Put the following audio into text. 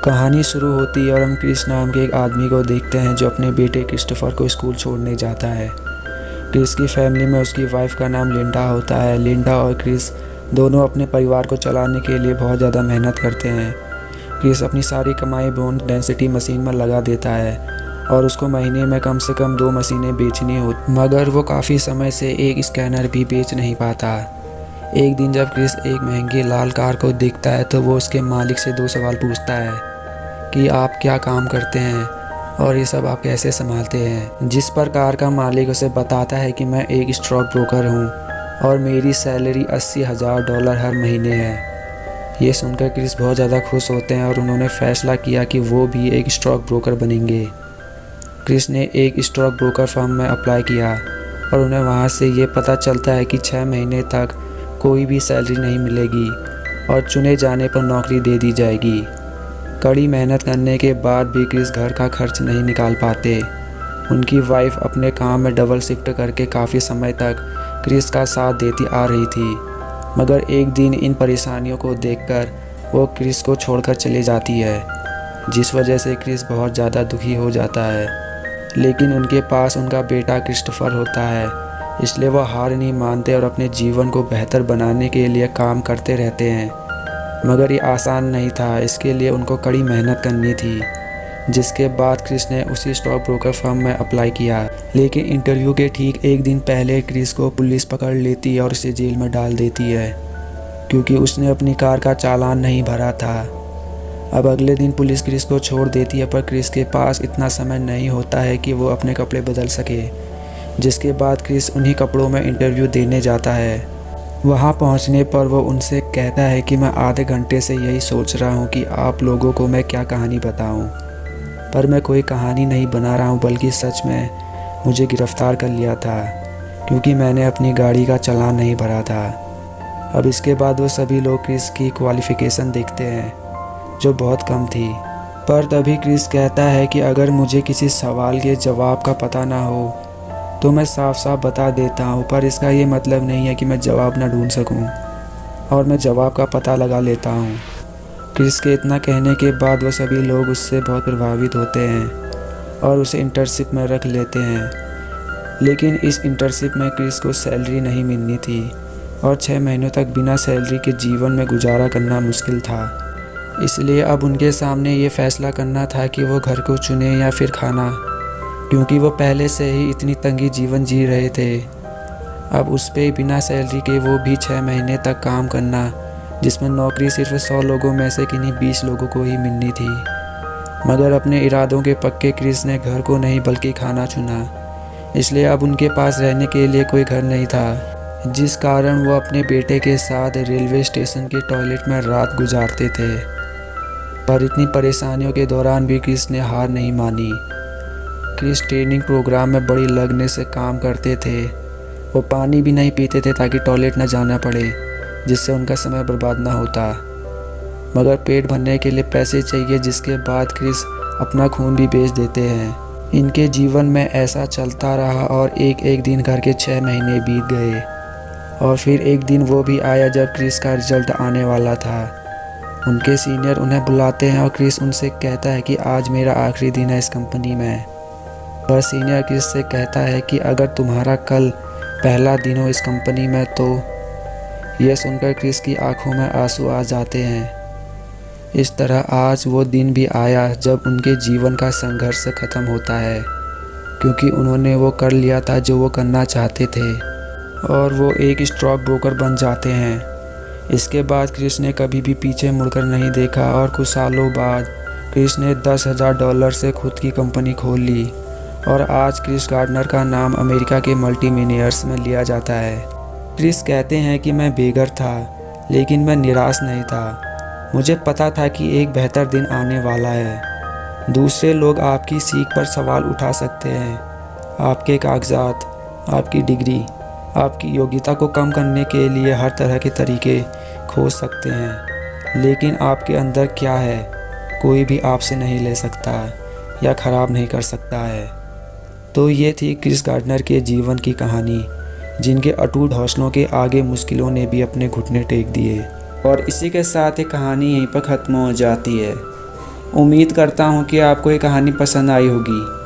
कहानी शुरू होती है और हम क्रिस नाम के एक आदमी को देखते हैं जो अपने बेटे क्रिस्टोफर को स्कूल छोड़ने जाता है। क्रिस की फैमिली में उसकी वाइफ का नाम लिंडा होता है। लिंडा और क्रिस दोनों अपने परिवार को चलाने के लिए बहुत ज़्यादा मेहनत करते हैं। क्रिस अपनी सारी कमाई बोन डेंसिटी मशीन में लगा देता है और उसको महीने में कम से कम 2 मशीनें बेचनी होती, मगर वो काफ़ी समय से एक स्कैनर भी बेच नहीं पाता। एक दिन जब क्रिस एक महंगी लाल कार को देखता है तो वो उसके मालिक से 2 सवाल पूछता है कि आप क्या काम करते हैं और ये सब आप कैसे संभालते हैं। जिस पर कार का मालिक उसे बताता है कि मैं एक स्टॉक ब्रोकर हूँ और मेरी सैलरी $80,000 हर महीने है। ये सुनकर क्रिस बहुत ज़्यादा खुश होते हैं और उन्होंने फ़ैसला किया कि वो भी एक स्टॉक ब्रोकर बनेंगे। क्रिस ने एक स्टॉक ब्रोकर फर्म में अप्लाई किया और उन्हें वहाँ से ये पता चलता है कि 6 महीने तक कोई भी सैलरी नहीं मिलेगी और चुने जाने पर नौकरी दे दी जाएगी। कड़ी मेहनत करने के बाद भी क्रिस घर का खर्च नहीं निकाल पाते। उनकी वाइफ अपने काम में डबल शिफ्ट करके काफ़ी समय तक क्रिस का साथ देती आ रही थी, मगर एक दिन इन परेशानियों को देखकर वो क्रिस को छोड़कर चली जाती है, जिस वजह से क्रिस बहुत ज़्यादा दुखी हो जाता है। लेकिन उनके पास उनका बेटा क्रिस्टोफर होता है, इसलिए वो हार नहीं मानते और अपने जीवन को बेहतर बनाने के लिए काम करते रहते हैं। मगर ये आसान नहीं था, इसके लिए उनको कड़ी मेहनत करनी थी। जिसके बाद क्रिस ने उसी स्टॉक ब्रोकर फर्म में अप्लाई किया, लेकिन इंटरव्यू के ठीक एक दिन पहले क्रिस को पुलिस पकड़ लेती है और उसे जेल में डाल देती है, क्योंकि उसने अपनी कार का चालान नहीं भरा था। अब अगले दिन पुलिस क्रिस को छोड़ देती है, पर क्रिस के पास इतना समय नहीं होता है कि वो अपने कपड़े बदल सके। जिसके बाद क्रिस उन्हीं कपड़ों में इंटरव्यू देने जाता है। वहाँ पहुँचने पर वो उनसे कहता है कि मैं आधे घंटे से यही सोच रहा हूँ कि आप लोगों को मैं क्या कहानी बताऊँ, पर मैं कोई कहानी नहीं बना रहा हूँ, बल्कि सच में मुझे गिरफ़्तार कर लिया था क्योंकि मैंने अपनी गाड़ी का चालान नहीं भरा था। अब इसके बाद वो सभी लोग क्रिस की क्वालिफ़िकेशन देखते हैं, जो बहुत कम थी। पर तभी क्रिस कहता है कि अगर मुझे किसी सवाल के जवाब का पता ना हो तो मैं साफ साफ बता देता हूँ, पर इसका ये मतलब नहीं है कि मैं जवाब ना ढूंढ सकूँ और मैं जवाब का पता लगा लेता हूँ। क्रिस के इतना कहने के बाद वो सभी लोग उससे बहुत प्रभावित होते हैं और उसे इंटर्नशिप में रख लेते हैं। लेकिन इस इंटर्नशिप में क्रिस को सैलरी नहीं मिलनी थी और 6 महीनों तक बिना सैलरी के जीवन में गुजारा करना मुश्किल था। इसलिए अब उनके सामने ये फ़ैसला करना था कि वो घर को चुने या फिर खाना, क्योंकि वो पहले से ही इतनी तंगी जीवन जी रहे थे। अब उस पे बिना सैलरी के वो भी 6 महीने तक काम करना, जिसमें नौकरी सिर्फ 100 लोगों में से किन्हीं 20 लोगों को ही मिलनी थी। मगर अपने इरादों के पक्के क्रिस ने घर को नहीं बल्कि खाना चुना। इसलिए अब उनके पास रहने के लिए कोई घर नहीं था, जिस कारण वो अपने बेटे के साथ रेलवे स्टेशन के टॉयलेट में रात गुजारते थे। पर इतनी परेशानियों के दौरान भी क्रिस ने हार नहीं मानी। क्रिस ट्रेनिंग प्रोग्राम में बड़ी लगन से काम करते थे। वो पानी भी नहीं पीते थे ताकि टॉयलेट न जाना पड़े, जिससे उनका समय बर्बाद ना होता। मगर पेट भरने के लिए पैसे चाहिए, जिसके बाद क्रिस अपना खून भी बेच देते हैं। इनके जीवन में ऐसा चलता रहा और एक एक दिन घर के 6 महीने बीत गए और फिर एक दिन वो भी आया जब क्रिस का रिजल्ट आने वाला था। उनके सीनियर उन्हें बुलाते हैं और क्रिस उनसे कहता है कि आज मेरा आखिरी दिन है इस कंपनी में। पर सीनियर क्रिस से कहता है कि अगर तुम्हारा कल पहला दिन हो इस कंपनी में तो। यह सुनकर क्रिस की आंखों में आंसू आ जाते हैं। इस तरह आज वो दिन भी आया जब उनके जीवन का संघर्ष ख़त्म होता है, क्योंकि उन्होंने वो कर लिया था जो वो करना चाहते थे और वो एक स्टॉक ब्रोकर बन जाते हैं। इसके बाद क्रिस ने कभी भी पीछे मुड़कर नहीं देखा और कुछ सालों बाद क्रिस ने $10,000 से खुद की कंपनी खोल ली और आज क्रिस गार्डनर का नाम अमेरिका के मल्टीमिलियनेयर्स में लिया जाता है। क्रिस कहते हैं कि मैं बेघर था, लेकिन मैं निराश नहीं था। मुझे पता था कि एक बेहतर दिन आने वाला है। दूसरे लोग आपकी सीख पर सवाल उठा सकते हैं, आपके कागजात, आपकी डिग्री, आपकी योग्यता को कम करने के लिए हर तरह के तरीके खोज सकते हैं, लेकिन आपके अंदर क्या है कोई भी आपसे नहीं ले सकता या ख़राब नहीं कर सकता है। तो ये थी क्रिस गार्डनर के जीवन की कहानी, जिनके अटूट हौसलों के आगे मुश्किलों ने भी अपने घुटने टेक दिए। और इसी के साथ ये कहानी यहीं पर ख़त्म हो जाती है। उम्मीद करता हूँ कि आपको ये कहानी पसंद आई होगी।